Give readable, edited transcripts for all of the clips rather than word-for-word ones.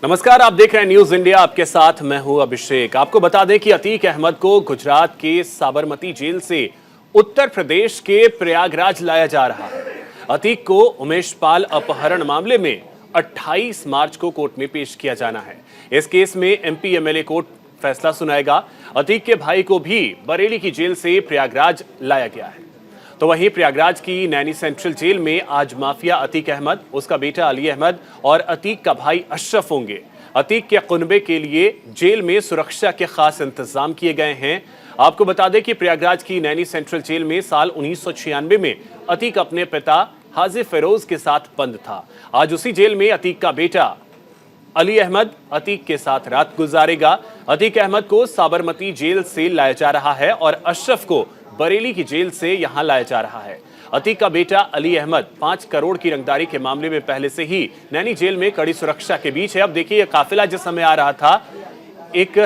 नमस्कार, आप देख रहे हैं न्यूज इंडिया। आपके साथ मैं हूं अभिषेक। आपको बता दें कि अतीक अहमद को गुजरात के साबरमती जेल से उत्तर प्रदेश के प्रयागराज लाया जा रहा है। अतीक को उमेश पाल अपहरण मामले में 28 मार्च को कोर्ट में पेश किया जाना है। इस केस में एमपी एमएलए कोर्ट फैसला सुनाएगा। अतीक के भाई को भी बरेली की जेल से प्रयागराज लाया गया है। तो वहीं प्रयागराज की नैनी सेंट्रल जेल में आज माफिया अतीक अहमद, उसका बेटा अली अहमद और अतीक का भाई अशरफ होंगे। अतीक के कुनबे के लिए जेल में सुरक्षा के खास इंतजाम किए गए हैं। आपको बता दें कि प्रयागराज की नैनी सेंट्रल जेल में साल 1996 में अतीक अपने पिता हाजी फिरोज के साथ बंद था। आज उसी जेल में अतीक का बेटा अली अहमद अतीक के साथ रात गुजारेगा। अतीक अहमद को साबरमती जेल से लाया जा रहा है और अशरफ को बरेली की जेल से यहां लाया जा रहा है। अतीक का बेटा अली अहमद 5 करोड़ की रंगदारी के मामले में पहले से ही नैनी जेल में कड़ी सुरक्षा के बीच है। अब देखिए, काफिला जिस समय आ रहा था, एक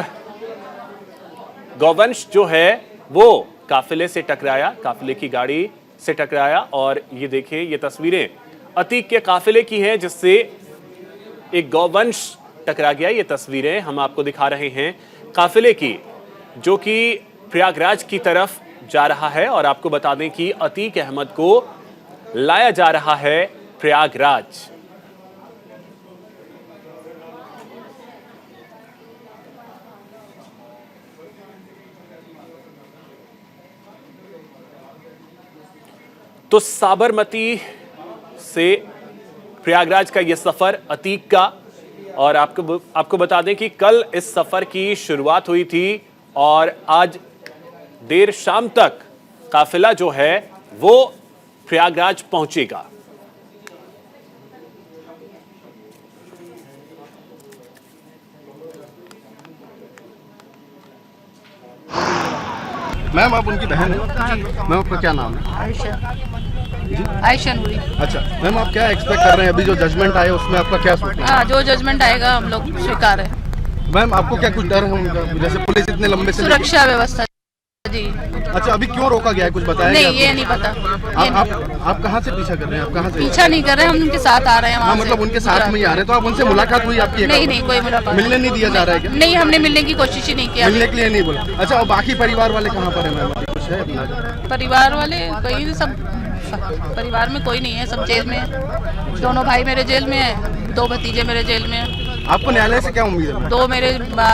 गौवंश जो है वो काफिले से टकराया, काफिले की गाड़ी से टकराया। और ये देखिए, ये तस्वीरें अतीक के काफिले की है जिससे एक गौवंश टकरा गया। ये तस्वीरें हम आपको दिखा रहे हैं काफिले की, जो कि प्रयागराज की तरफ जा रहा है। और आपको बता दें कि अतीक अहमद को लाया जा रहा है प्रयागराज। तो साबरमती से प्रयागराज का यह सफर अतीक का, और आपको बता दें कि कल इस सफर की शुरुआत हुई थी और आज देर शाम तक काफिला जो है वो प्रयागराज पहुंचेगा। मैम, आप उनकी बहन हैं? मैम, आपका क्या नाम है? आयशा नूरी। अच्छा मैम, आप क्या एक्सपेक्ट कर रहे हैं? अभी जो जजमेंट आए उसमें आपका क्या सोचना है? हाँ, जो जजमेंट आएगा हम लोग स्वीकार है। मैम, आपको क्या कुछ डर है उनका? जैसे पुलिस इतने लंबे से सुरक्षा व्यवस्था जी। अच्छा, अभी क्यों रोका गया है, कुछ बताया? नहीं, ये नहीं पता। आप कहाँ से पीछा कर रहे हैं? आप कहाँ से? पीछा नहीं कर रहे, हम उनके साथ आ रहे हैं। हाँ, मतलब उनके साथ में ही आ रहे हैं। तो आप उनसे मुलाकात हुई आपकी? नहीं, कोई मुलाकात। मिलने नहीं दिया जा रहा है क्या? नहीं, हमने मिलने की कोशिश ही नहीं किया। मिलने के लिए नहीं बोला? अच्छा, और बाकी परिवार वाले कहाँ पर है मैम? कुछ है अपना? परिवार वाले कहीं सब, परिवार में कोई नहीं है, सब जेल में है। दोनों भाई मेरे जेल में है, 2 भतीजे मेरे जेल में है। आपको न्यायालय से क्या उम्मीद है? 2 मेरे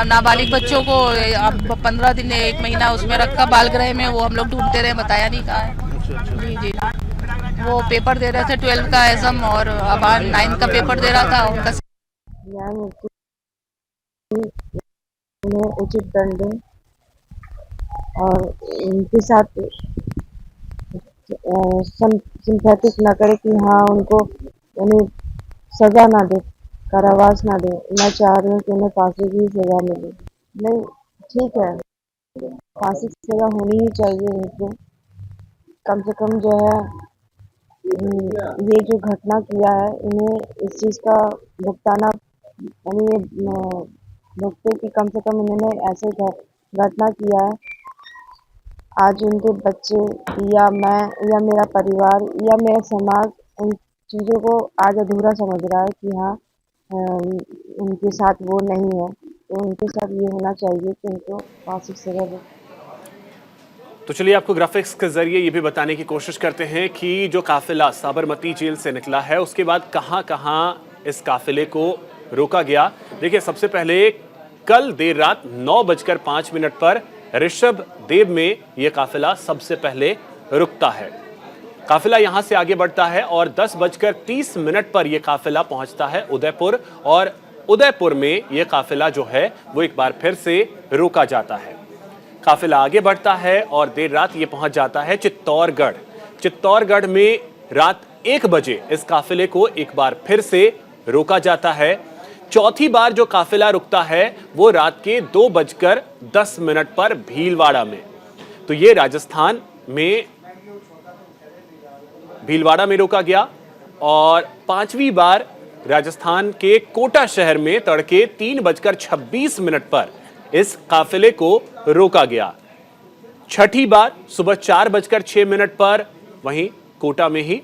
नाबालिग बच्चों को अब 15 दिन 1 महीना उसमें रखा बाल गृह में। वो हम लोग ढूंढते रहे, बताया नहीं कहाँ है। जी जी, वो पेपर दे रहे थे 12 का एग्जाम और अब 9 का पेपर दे रहा था उनका। न्यायमूर्ति उन्हें उचित दंड दें और इनके साथ सिंथेटिक न करे कि हाँ उनको उन्हें सज़ा ना दे, कारावास ना दे। मैं चाह रही हूँ कि उन्हें फांसी की सज़ा मिले। नहीं, ठीक है, फांसी की सज़ा होनी ही चाहिए इनको। कम से कम जो है ये जो घटना किया है, इन्हें इस चीज़ का भुगताना, यानी ये भुगते कि कम से कम इन्होंने ऐसे घटना किया है। आज उनके बच्चे या मैं या मेरा परिवार या मेरा समाज उन चीज़ों को आज अधूरा समझ रहा है कि हाँ उनके साथ वो नहीं है। तो उनके साथ ये होना चाहिए कि उनको फांसी की सज़ा दे। तो चलिए, आपको ग्राफिक्स के जरिए ये भी बताने की कोशिश करते हैं कि जो काफिला साबरमती जेल से निकला है उसके बाद कहां कहां इस काफिले को रोका गया। देखिए, सबसे पहले कल देर रात 9:05 पर ऋषभ देव में यह काफिला सबसे पहले रुकता है। काफिला यहां से आगे बढ़ता है और 10:30 पर यह काफिला पहुंचता है उदयपुर, और उदयपुर में यह काफिला जो है वो एक बार फिर से रोका जाता है। काफिला आगे बढ़ता है और देर रात ये पहुंच जाता है चित्तौड़गढ़। चित्तौड़गढ़ में रात 1 बजे इस काफिले को एक बार फिर से रोका जाता है। चौथी बार जो काफिला रुकता है वो रात के 2:10 पर भीलवाड़ा में। तो ये राजस्थान में भीलवाड़ा में रोका गया। और 5वीं बार राजस्थान के कोटा शहर में तड़के 3:26 पर इस काफिले को रोका गया। छठी बार सुबह 4:06 पर वहीं कोटा में ही,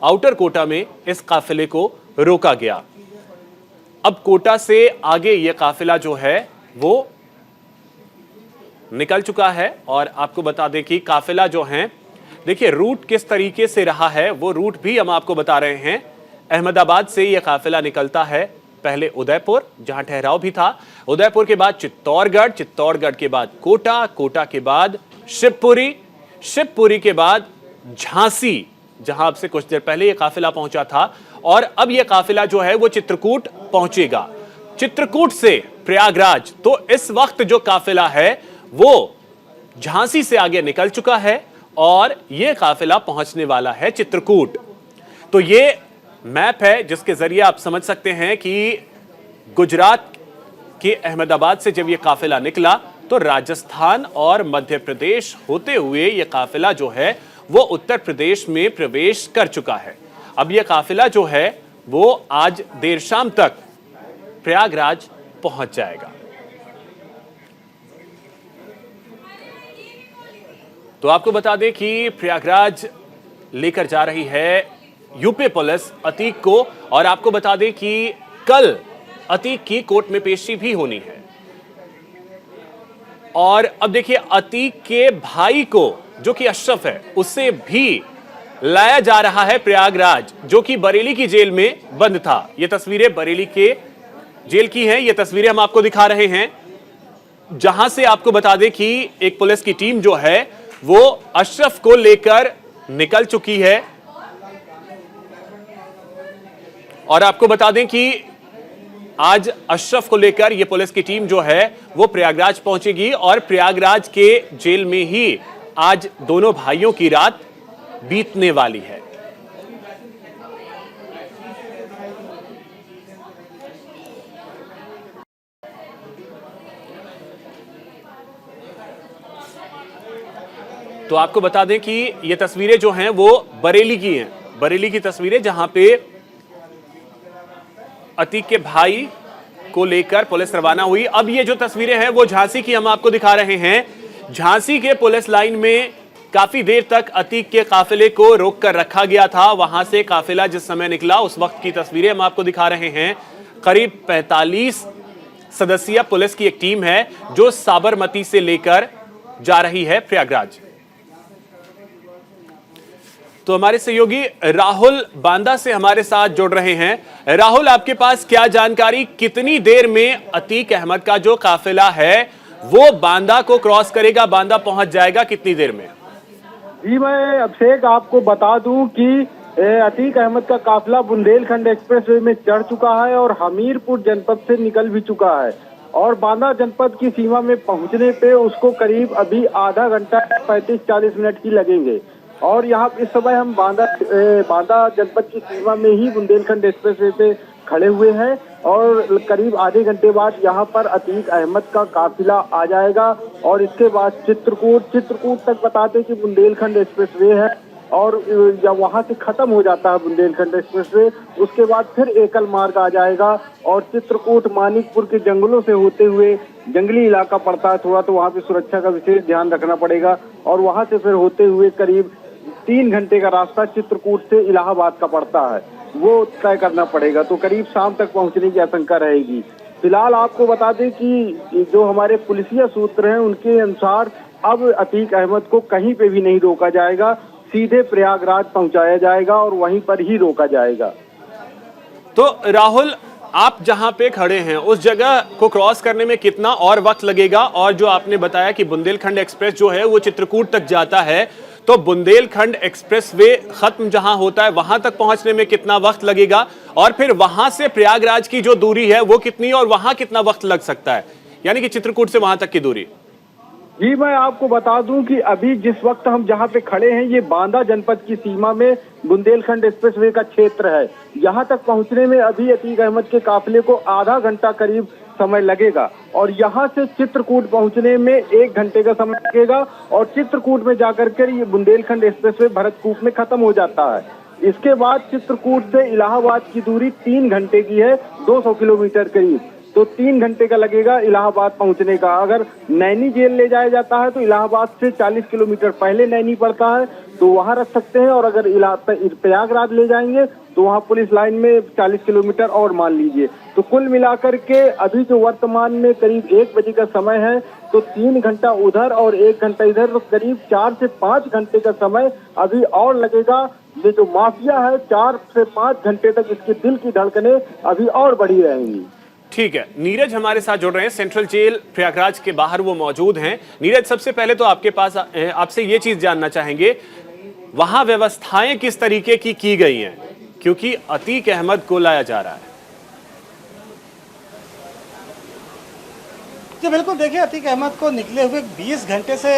आउटर कोटा में इस काफिले को रोका गया। अब कोटा से आगे ये काफिला जो है वो निकल चुका है। और आपको बता दें कि काफिला जो है, देखिए रूट किस तरीके से रहा है वो रूट भी हम आपको बता रहे हैं। अहमदाबाद से यह काफिला निकलता है, पहले उदयपुर जहां ठहराव भी था, उदयपुर के बाद चित्तौड़गढ़, चित्तौड़गढ़ के बाद कोटा, कोटा के बाद शिवपुरी, शिवपुरी के बाद झांसी जहां अब से कुछ देर पहले यह काफिला पहुंचा था, और अब यह काफिला जो है वो चित्रकूट पहुंचेगा, चित्रकूट से प्रयागराज। तो इस वक्त जो काफिला है वो झांसी से आगे निकल चुका है और यह काफिला पहुंचने वाला है चित्रकूट। तो ये मैप है जिसके जरिए आप समझ सकते हैं कि गुजरात के अहमदाबाद से जब यह काफिला निकला तो राजस्थान और मध्य प्रदेश होते हुए यह काफिला जो है वो उत्तर प्रदेश में प्रवेश कर चुका है। अब यह काफिला जो है वो आज देर शाम तक प्रयागराज पहुंच जाएगा। तो आपको बता दें कि प्रयागराज लेकर जा रही है यूपी पुलिस अतीक को, और आपको बता दें कि कल अतीक की कोर्ट में पेशी भी होनी है। और अब देखिए अतीक के भाई को जो कि अशरफ है उससे भी लाया जा रहा है प्रयागराज, जो कि बरेली की जेल में बंद था। ये तस्वीरें बरेली के जेल की हैं, ये तस्वीरें हम आपको दिखा रहे हैं, जहां से आपको बता दें कि एक पुलिस की टीम जो है वो अशरफ को लेकर निकल चुकी है। और आपको बता दें कि आज अशरफ को लेकर यह पुलिस की टीम जो है वो प्रयागराज पहुंचेगी, और प्रयागराज के जेल में ही आज दोनों भाइयों की रात बीतने वाली है। तो आपको बता दें कि ये तस्वीरें जो हैं वो बरेली की हैं, बरेली की तस्वीरें जहां पे अतीक के भाई को लेकर पुलिस रवाना हुई। अब ये जो तस्वीरें हैं वो झांसी की हम आपको दिखा रहे हैं। झांसी के पुलिस लाइन में काफी देर तक अतीक के काफिले को रोक कर रखा गया था। वहां से काफिला जिस समय निकला उस वक्त की तस्वीरें हम आपको दिखा रहे हैं। करीब 45 सदस्यीय पुलिस की एक टीम है जो साबरमती से लेकर जा रही है प्रयागराज। तो हमारे सहयोगी राहुल बांदा से हमारे साथ जुड़ रहे हैं। राहुल, आपके पास क्या जानकारी, कितनी देर में अतीक अहमद का जो काफिला है वो बांदा को क्रॉस करेगा, बांदा पहुंच जाएगा कितनी देर में? जी मैं अभिषेक आपको बता दूं कि अतीक अहमद का काफिला बुंदेलखंड एक्सप्रेसवे में चढ़ चुका है और हमीरपुर जनपद से निकल भी चुका है, और बांदा जनपद की सीमा में पहुंचने पे उसको करीब अभी आधा घंटा 35-40 मिनट की लगेंगे। और यहाँ इस समय हम बांदा जनपद की सीमा में ही बुंदेलखंड एक्सप्रेसवे पे खड़े हुए हैं, और करीब आधे घंटे बाद यहाँ पर अतीक अहमद का काफिला आ जाएगा। और इसके बाद चित्रकूट तक बताते कि बुंदेलखंड एक्सप्रेसवे है, और जब वहाँ से खत्म हो जाता है बुंदेलखंड एक्सप्रेसवे, उसके बाद फिर एकल मार्ग आ जाएगा और चित्रकूट मानिकपुर के जंगलों से होते हुए, जंगली इलाका पड़ता है थोड़ा, तो वहाँ पे सुरक्षा का विशेष ध्यान रखना पड़ेगा, और वहाँ से फिर होते हुए करीब 3 घंटे का रास्ता चित्रकूट से इलाहाबाद का पड़ता है, वो तय करना पड़ेगा। तो करीब शाम तक पहुंचने की आशंका रहेगी। फिलहाल आपको बता दें कि जो हमारे पुलिसिया सूत्र हैं उनके अनुसार अब अतीक अहमद को कहीं पे भी नहीं रोका जाएगा, सीधे प्रयागराज पहुंचाया जाएगा और वहीं पर ही रोका जाएगा। तो राहुल, आप जहां पे खड़े हैं उस जगह को क्रॉस करने में कितना और वक्त लगेगा? और जो आपने बताया कि बुंदेलखंड एक्सप्रेस जो है वो चित्रकूट तक जाता है, तो बुंदेलखंड एक्सप्रेसवे खत्म जहां होता है वहां तक पहुंचने में कितना वक्त लगेगा? और फिर वहां से प्रयागराज की जो दूरी है वो कितनी, और वहां कितना वक्त लग सकता है, यानी कि चित्रकूट से वहां तक की दूरी? जी मैं आपको बता दूं कि अभी जिस वक्त हम जहां पे खड़े हैं ये बांदा जनपद की सीमा में बुंदेलखंड एक्सप्रेसवे का क्षेत्र है। यहां तक पहुंचने में अभी अतीक अहमद के काफिले को आधा घंटा करीब समय लगेगा, और यहां से चित्रकूट पहुंचने में 1 घंटे का समय लगेगा, और चित्रकूट में जाकर के ये बुंदेलखंड एक्सप्रेसवे भरतकूप में खत्म हो जाता है। इसके बाद चित्रकूट से इलाहाबाद की दूरी 3 घंटे की है, 200 किलोमीटर करीब। तो 3 घंटे का लगेगा इलाहाबाद पहुंचने का। अगर नैनी जेल ले जाया जाता है तो इलाहाबाद से 40 किलोमीटर पहले नैनी पड़ता है, तो वहां रख सकते हैं। और अगर प्रयागराज ले जाएंगे तो वहां पुलिस लाइन में 40 किलोमीटर और मान लीजिए। तो कुल मिलाकर के अभी जो वर्तमान में करीब 1 बजे का समय है, तो 3 घंटा उधर और 1 घंटा इधर, तो करीब 4 से 5 घंटे का समय अभी और लगेगा। ये जो माफिया है 4 से 5 घंटे तक इसके दिल की धड़कनें अभी और बढ़ी रहेंगी। ठीक है, नीरज हमारे साथ जुड़ रहे हैं, सेंट्रल जेल प्रयागराज के बाहर वो मौजूद हैं। नीरज, सबसे पहले तो आपके पास आपसे ये चीज जानना चाहेंगे, वहां व्यवस्थाएं किस तरीके की गई हैं, क्योंकि अतीक अहमद को लाया जा रहा है। जी बिल्कुल, देखिए अतीक अहमद को निकले हुए 20 घंटे से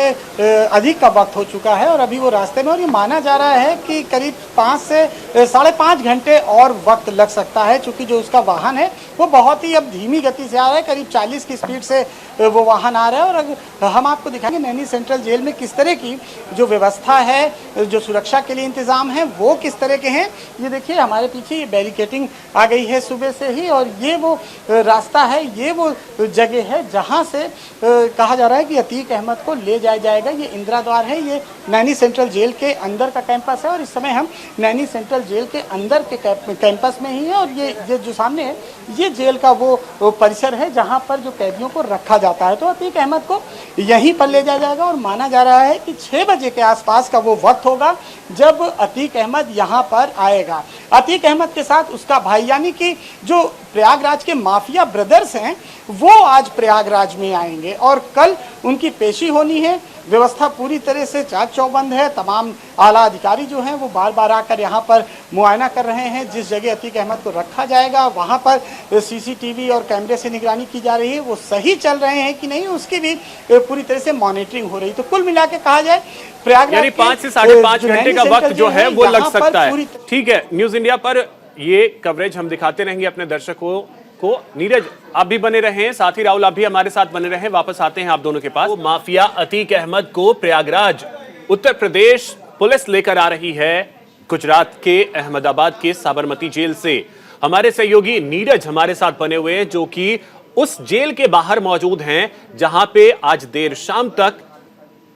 अधिक का वक्त हो चुका है और अभी वो रास्ते में, और ये माना जा रहा है कि करीब 5 से 5.5 घंटे और वक्त लग सकता है, क्योंकि जो उसका वाहन है वो बहुत ही अब धीमी गति से आ रहा है, करीब 40 की स्पीड से वो वाहन आ रहा है। और अगर हम आपको दिखाएंगे नैनी सेंट्रल जेल में किस तरह की जो व्यवस्था है, जो सुरक्षा के लिए इंतजाम है वो किस तरह के हैं। ये देखिए हमारे पीछे ये बैरिकेटिंग आ गई है सुबह से ही, और ये वो रास्ता है, ये वो जगह है जहाँ से कहा जा रहा है कि अतीक अहमद को ले जाया जाएगा। ये इंदिरा द्वार है, ये नैनी सेंट्रल जेल के अंदर का कैंपस है, और इस समय हम नैनी सेंट्रल जेल के अंदर के कैंपस में ही है। और ये जो सामने है ये जेल का वो परिसर है जहाँ पर जो कैदियों को रखा जाता है। तो अतीक अहमद को यहीं पर ले जाया जाएगा, और माना जा रहा है कि 6 बजे के आसपास का वो वक्त होगा जब अतीक अहमद यहाँ पर आएगा। अतीक अहमद के साथ उसका भाई, यानी कि जो प्रयागराज के माफिया ब्रदर्स हैं, वो आज प्रयागराज में आएंगे और कल उनकी पेशी होनी है। व्यवस्था पूरी तरह से चाक चौबंद है। तमाम आला अधिकारी जो हैं वो बार बार आकर यहाँ पर मुआयना कर रहे हैं। जिस जगह अतीक अहमद को रखा जाएगा वहाँ पर सीसीटीवी और कैमरे से निगरानी की जा रही है, वो सही चल रहे हैं कि नहीं, उसकी भी पूरी तरह से मॉनिटरिंग हो रही है। तो कुल मिला के कहा जाए प्रयागराज यानी 5 से 5.5 घंटे का वक्त जो है वो लग सकता है। ठीक है, न्यूज इंडिया पर ये कवरेज हम दिखाते रहेंगे अपने दर्शकों को। नीरज आप भी बने रहें, साथ ही राहुल आप भी हमारे साथ बने रहें। वापस आते हैं आप दोनों के पास। माफिया अतीक अहमद को प्रयागराज उत्तर प्रदेश पुलिस लेकर आ रही है गुजरात के अहमदाबाद के साबरमती जेल से। हमारे सहयोगी नीरज हमारे साथ बने हुए हैं, जो कि उस जेल के बाहर मौजूद हैं जहां पे आज देर शाम तक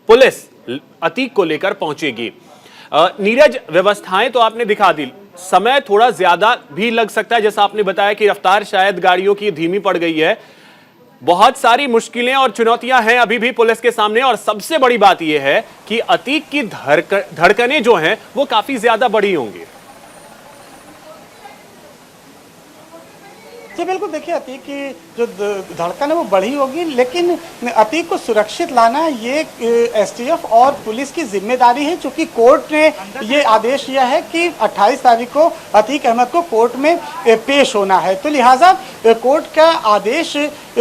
पुलिस अतीक को लेकर पहुंचेगी। नीरज, व्यवस्थाएं तो आपने दिखा दी, समय थोड़ा ज्यादा भी लग सकता है, जैसा आपने बताया कि रफ्तार शायद गाड़ियों की धीमी पड़ गई है। बहुत सारी मुश्किलें और चुनौतियां हैं अभी भी पुलिस के सामने, और सबसे बड़ी बात यह है कि अतीक की धड़कनें जो हैं वो काफी ज्यादा बड़ी होंगी। जी बिल्कुल, देखिए अतीक की जो धड़कन है वो बढ़ी होगी, लेकिन अतीक को सुरक्षित लाना ये एसटीएफ और पुलिस की जिम्मेदारी है, क्योंकि कोर्ट ने ये आदेश दिया है कि 28 तारीख को अतीक अहमद को कोर्ट में पेश होना है। तो लिहाजा कोर्ट का आदेश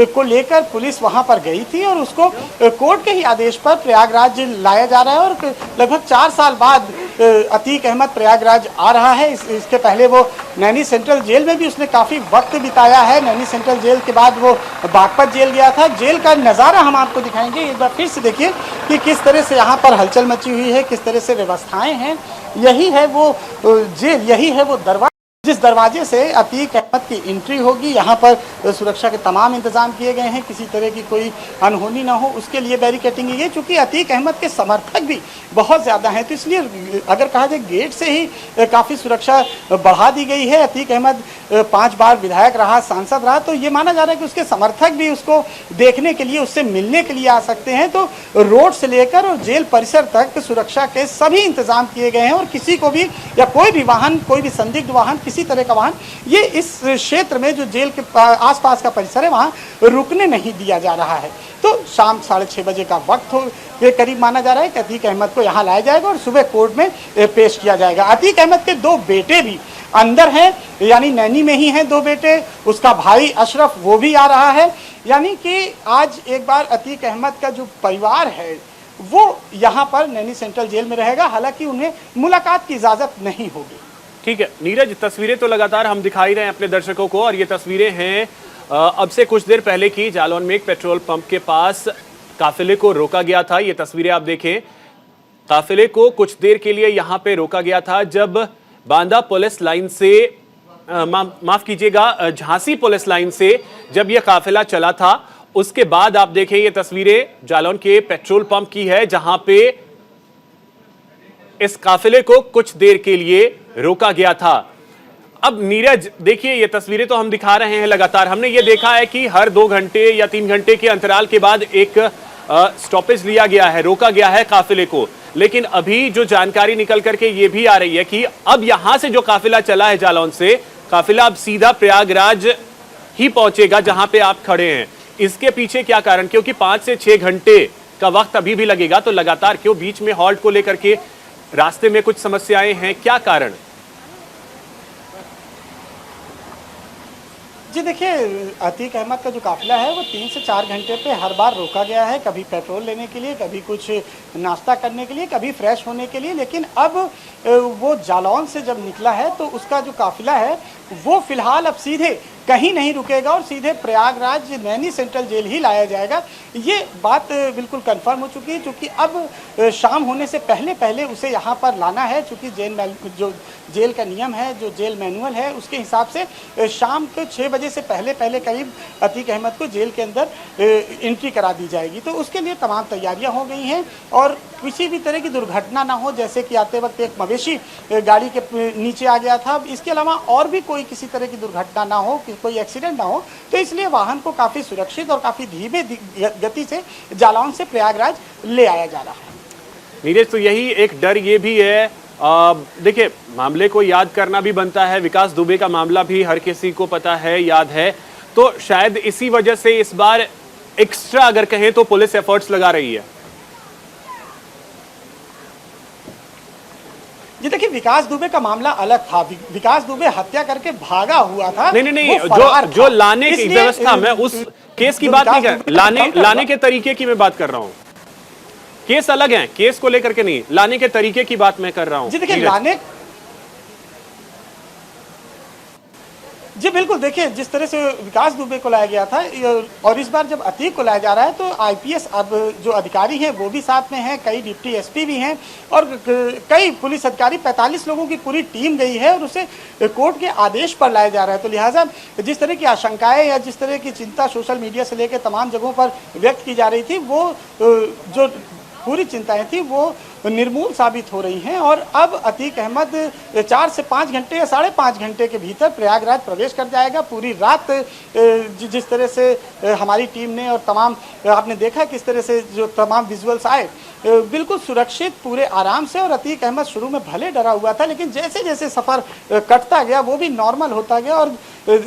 को लेकर पुलिस वहां पर गई थी, और उसको कोर्ट के ही आदेश पर प्रयागराज लाया जा रहा है। और लगभग 4 साल बाद अतीक अहमद प्रयागराज आ रहा है। इसके पहले वो नैनी सेंट्रल जेल में भी उसने काफ़ी वक्त बिताया है। नैनी सेंट्रल जेल के बाद वो बागपत जेल गया था। जेल का नज़ारा हम आपको दिखाएंगे, एक बार फिर से देखिए कि किस तरह से यहाँ पर हलचल मची हुई है, किस तरह से व्यवस्थाएं हैं। यही है वो जेल, यही है वो दरवाजा जिस दरवाजे से अतीक अहमद की एंट्री होगी। यहाँ पर सुरक्षा के तमाम इंतजाम किए गए हैं, किसी तरह की कोई अनहोनी ना हो उसके लिए बैरिकेटिंग की गई, चूँकि अतीक अहमद के समर्थक भी बहुत ज़्यादा हैं। तो इसलिए अगर कहा जाए गेट से ही काफ़ी सुरक्षा बढ़ा दी गई है। अतीक अहमद 5 बार विधायक रहा, सांसद रहा, तो ये माना जा रहा है कि उसके समर्थक भी उसको देखने के लिए, उससे मिलने के लिए आ सकते हैं। तो रोड से लेकर और जेल परिसर तक सुरक्षा के सभी इंतजाम किए गए हैं, और किसी को भी या कोई भी वाहन, कोई भी संदिग्ध वाहन, किसी तरह का वाहन ये इस क्षेत्र में जो जेल के आसपास का परिसर है वहाँ रुकने नहीं दिया जा रहा है। तो शाम 6:30 बजे का वक्त हो के करीब माना जा रहा है कि अतीक अहमद को यहाँ लाया जाएगा और सुबह कोर्ट में पेश किया जाएगा। अतीक अहमद के 2 बेटे भी अंदर हैं, यानी नैनी में ही हैं 2 बेटे। उसका भाई अशरफ वो भी आ रहा है, यानी कि आज एक बार अतीक अहमद का जो परिवार है वो यहाँ पर नैनी सेंट्रल जेल में रहेगा। हालांकि उन्हें मुलाकात की इजाज़त नहीं होगी। ठीक है नीरज, तस्वीरें तो लगातार हम दिखाई रहे हैं अपने दर्शकों को, और ये तस्वीरें हैं अब से कुछ देर पहले की। जालौन में एक पेट्रोल पंप के पास काफिले को रोका गया था। ये तस्वीरें आप देखें, काफिले को कुछ देर के लिए यहाँ पे रोका गया था जब बांदा पुलिस लाइन से माफ कीजिएगा, झांसी पुलिस लाइन से जब यह काफिला चला था, उसके बाद आप देखें ये तस्वीरें जालौन के पेट्रोल पंप की है, जहां पे इस काफिले को कुछ देर के लिए रोका गया था। अब नीरज देखिए, ये तस्वीरें तो हम दिखा रहे हैं लगातार, हमने ये देखा है कि हर 2 घंटे या 3 घंटे के अंतराल के बाद एक स्टॉपेज लिया गया है, रोका गया है काफिले को। लेकिन अभी जो जानकारी निकल करके ये भी आ रही है कि अब यहां से जो काफिला चला है जालौन से, काफिला अब सीधा प्रयागराज ही पहुंचेगा जहां पे आप खड़े हैं। इसके पीछे क्या कारण? क्योंकि 5 से 6 घंटे का वक्त अभी भी लगेगा, तो लगातार क्यों बीच में हॉल्ट को लेकर के रास्ते में कुछ समस्याएं हैं, क्या कारण? जी देखिए, अतीक अहमद का जो काफिला है वो 3 से 4 घंटे पे हर बार रोका गया है, कभी पेट्रोल लेने के लिए, कभी कुछ नाश्ता करने के लिए, कभी फ्रेश होने के लिए। लेकिन अब वो जालौन से जब निकला है तो उसका जो काफिला है वो फिलहाल अब सीधे कहीं नहीं रुकेगा और सीधे प्रयागराज नैनी सेंट्रल जेल ही लाया जाएगा। ये बात बिल्कुल कंफर्म हो चुकी है, क्योंकि अब शाम होने से पहले पहले उसे यहाँ पर लाना है, क्योंकि जो जेल का नियम है, जो जेल मैनुअल है, उसके हिसाब से शाम के 6 बजे से पहले पहले करीब अतीक अहमद को जेल के अंदर एंट्री करा दी जाएगी। तो उसके लिए तमाम तैयारियां हो गई हैं और किसी भी तरह की दुर्घटना ना हो, जैसे कि आते वक्त एक मवेशी गाड़ी के नीचे आ गया था, इसके अलावा और भी कोई किसी तरह की दुर्घटना ना हो, कोई एक्सीडेंट ना हो, तो इसलिए वाहन को काफ़ी सुरक्षित और काफ़ी धीमे गति से जालौन से प्रयागराज ले आया जा रहा है। नीरज, तो यही एक डर ये भी है, देखिए मामले को याद करना भी बनता है, विकास दुबे का मामला भी हर किसी को पता है, याद है, तो शायद इसी वजह से इस बार एक्स्ट्रा अगर कहें तो पुलिस एफर्ट्स लगा रही है। जी देखिए, विकास दुबे का मामला अलग था। विकास दुबे हत्या करके भागा हुआ था। नहीं, जो लाने की व्यवस्था, मैं उस केस की बात नहीं कर, लाने के तरीके की मैं बात कर रहा हूं। केस अलग है, केस को लेकर के नहीं, लाने के तरीके की बात मैं कर रहा हूं। जी देखिए, जी बिल्कुल, देखिए जिस तरह से विकास दुबे को लाया गया था और इस बार जब अतीक को लाया जा रहा है तो आईपीएस अब जो अधिकारी हैं वो भी साथ में हैं, कई डिप्टी एसपी भी हैं और कई पुलिस अधिकारी, 45 लोगों की पूरी टीम गई है और उसे कोर्ट के आदेश पर लाया जा रहा है। तो लिहाजा जिस तरह की आशंकाएं या जिस तरह की चिंता सोशल मीडिया से लेकर तमाम जगहों पर व्यक्त की जा रही थी, वो जो पूरी चिंताएं थी वो निर्मूल साबित हो रही हैं और अब अतीक अहमद 4 से 5 घंटे या 5.5 घंटे के भीतर प्रयागराज प्रवेश कर जाएगा। पूरी रात जिस तरह से हमारी टीम ने और तमाम आपने देखा किस तरह से जो तमाम विजुअल्स आए, बिल्कुल सुरक्षित, पूरे आराम से। और अतीक अहमद शुरू में भले डरा हुआ था, लेकिन जैसे जैसे सफ़र कटता गया वो भी नॉर्मल होता गया और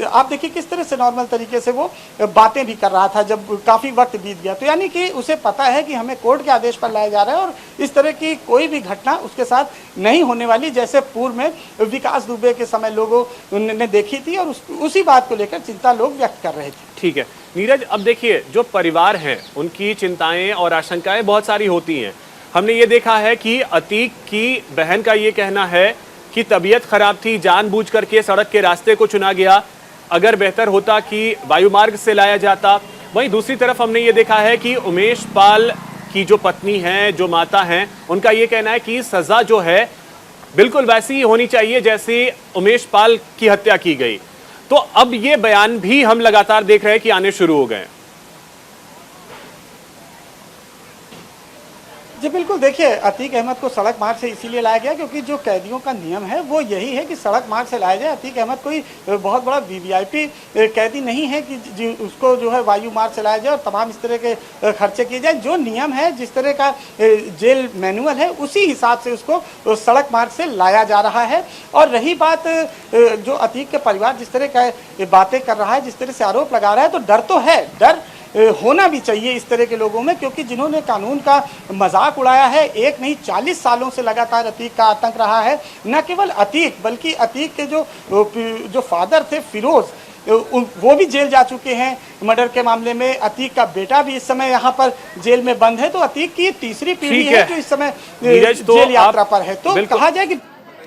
आप देखिए किस तरह से नॉर्मल तरीके से वो बातें भी कर रहा था जब काफ़ी वक्त बीत गया। तो यानी कि उसे पता है कि हमें कोर्ट के आदेश पर लाया जा रहा है और इस तरह की कोई भी घटना उसके साथ नहीं होने वाली, जैसे पूर्व में विकास दुबे के समय लोगों ने देखी थी और उसी बात को लेकर चिंता लोग व्यक्त कर रहे थे। ठीक है नीरज, अब देखिए जो परिवार हैं उनकी चिंताएं और आशंकाएं बहुत सारी होती हैं। हमने ये देखा है कि अतीक की बहन का ये कहना है कि तबीयत खराब थी, जानबूझ करके सड़क के रास्ते को चुना गया, अगर बेहतर होता कि वायुमार्ग से लाया जाता। वहीं दूसरी तरफ हमने ये देखा है कि उमेश पाल की जो पत्नी हैं, जो माता हैं, उनका ये कहना है कि सजा जो है बिल्कुल वैसी ही होनी चाहिए जैसे उमेश पाल की हत्या की गई। तो अब ये बयान भी हम लगातार देख रहे हैं कि आने शुरू हो गए। जी बिल्कुल, देखिए अतीक अहमद को सड़क मार्ग से इसीलिए लाया गया क्योंकि जो कैदियों का नियम है वो यही है कि सड़क मार्ग से लाया जाए। अतीक अहमद कोई बहुत बड़ा वीवीआईपी कैदी नहीं है कि उसको जो है वायु मार्ग से लाया जाए और तमाम इस तरह के खर्चे किए जाए। जो नियम है, जिस तरह का जेल मैनुअल है, उसी हिसाब से उसको सड़क मार्ग से लाया जा रहा है। और रही बात जो अतीक के परिवार जिस तरह का बातें कर रहा है, जिस तरह से आरोप लगा रहा है, तो डर तो है, डर होना भी चाहिए इस तरह के लोगों में, क्योंकि जिन्होंने कानून का मजाक उड़ाया है, एक नहीं 40 सालों से लगातार अतीक का आतंक रहा है। न केवल अतीक बल्कि अतीक के जो फादर थे फिरोज, वो भी जेल जा चुके हैं मर्डर के मामले में। अतीक का बेटा भी इस समय यहाँ पर जेल में बंद है। तो अतीक की तीसरी पीढ़ी है जो इस समय जेल यात्रा पर है। तो कहा जाए कि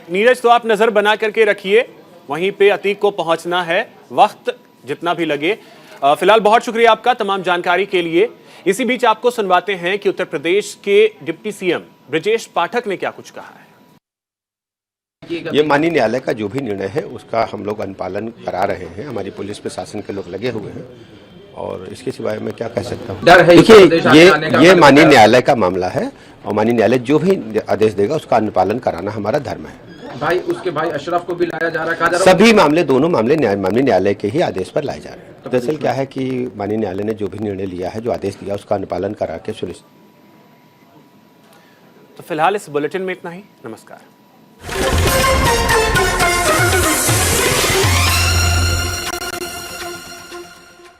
नीरज, तो आप नजर बना करके रखिए, वहीं पे अतीक को पहुंचना है, वक्त जितना भी लगे। फिलहाल बहुत शुक्रिया आपका तमाम जानकारी के लिए। इसी बीच आपको सुनवाते हैं कि उत्तर प्रदेश के डिप्टी सीएम ब्रजेश पाठक ने क्या कुछ कहा है। ये माननीय न्यायालय का जो भी निर्णय है उसका हम लोग अनुपालन करा रहे हैं। हमारी पुलिस प्रशासन के लोग लगे हुए हैं और इसके सिवाय मैं क्या कह सकता हूँ। देखिए ये माननीय न्यायालय का मामला है और माननीय न्यायालय जो भी आदेश देगा उसका अनुपालन कराना हमारा धर्म है। भाई उसके भाई अशरफ को भी लाया जा रहा है, सभी मामले दोनों मामले माननीय न्यायालय के ही आदेश पर लाए जा रहे हैं। दरअसल क्या है कि माननीय न्यायालय ने जो भी निर्णय लिया है, जो आदेश दिया, उसका अनुपालन करा के सुनिश्चित। तो फिलहाल इस बुलेटिन में इतना ही। नमस्कार।